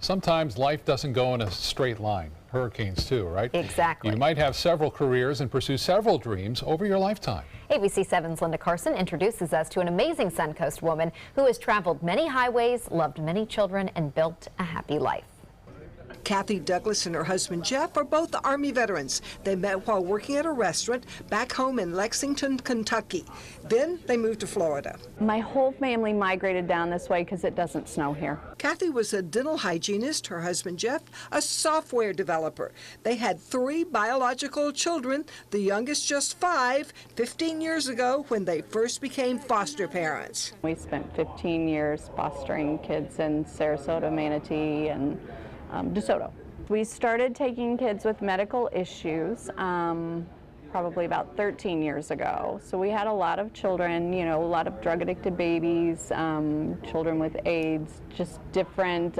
Sometimes life doesn't go in a straight line. Hurricanes too, right? Exactly. You might have several careers and pursue several dreams over your lifetime. ABC 7's Linda Carson introduces us to an amazing Suncoast woman who has traveled many highways, loved many children, and built a happy life. Cathy Douglas and her husband Jeff are both Army veterans. They met while working at a restaurant back home in Lexington, Kentucky. Then they moved to Florida. My whole family migrated down this way because it doesn't snow here. Cathy was a dental hygienist, her husband Jeff, a software developer. They had 3 biological children, the youngest just 5, 15 years ago when they first became foster parents. We spent 15 years fostering kids in Sarasota, Manatee, and DeSoto. We started taking kids with medical issues probably about 13 years ago. So we had a lot of children, you know, a lot of drug-addicted babies, children with AIDS, just different.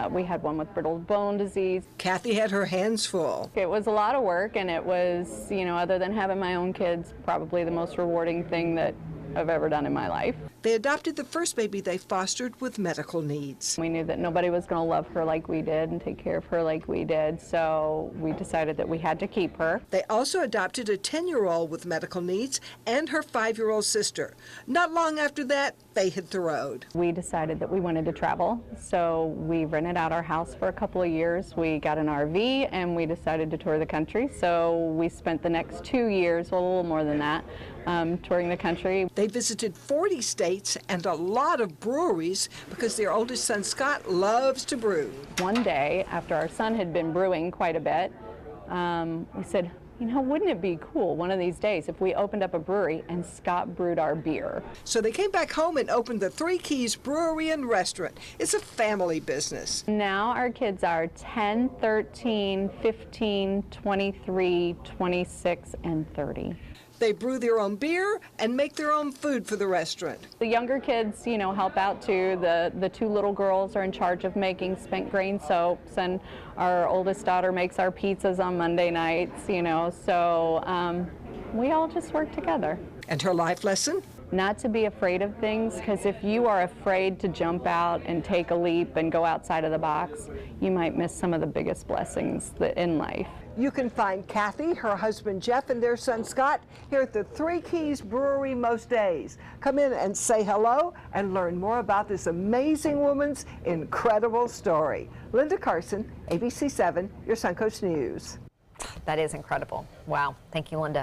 We had one with brittle bone disease. Cathy had her hands full. It was a lot of work, and it was, you know, other than having my own kids, probably the most rewarding thing that I've ever done in my life. They adopted the first baby they fostered with medical needs. We knew that nobody was going to love her like we did and take care of her like we did, so we decided that we had to keep her. They also adopted a 10-year-old with medical needs and her 5-year-old sister. Not long after that, they hit the road. We decided that we wanted to travel, so we rented out our house for a couple of years. We got an RV and we decided to tour the country, so we spent the next 2 years, well, a little more than that, touring the country. They visited 40 states and a lot of breweries because their oldest son, Scott, loves to brew. One day, after our son had been brewing quite a bit, we said, you know, wouldn't it be cool one of these days if we opened up a brewery and Scott brewed our beer? So they came back home and opened the Three Keys Brewery and Restaurant. It's a family business. Now our kids are 10, 13, 15, 23, 26, and 30. They brew their own beer and make their own food for the restaurant. The younger kids, you know, help out too. The 2 little girls are in charge of making spent grain soaps, and our oldest daughter makes our pizzas on Monday nights, you know, so we all just work together. And her life lesson? Not to be afraid of things, because if you are afraid to jump out and take a leap and go outside of the box, you might miss some of the biggest blessings in life. You can find Cathy, her husband Jeff, and their son Scott here at the Three Keys Brewery most days. Come in and say hello and learn more about this amazing woman's incredible story. Linda Carson, ABC 7, your Suncoast News. That is incredible. Wow. Thank you, Linda.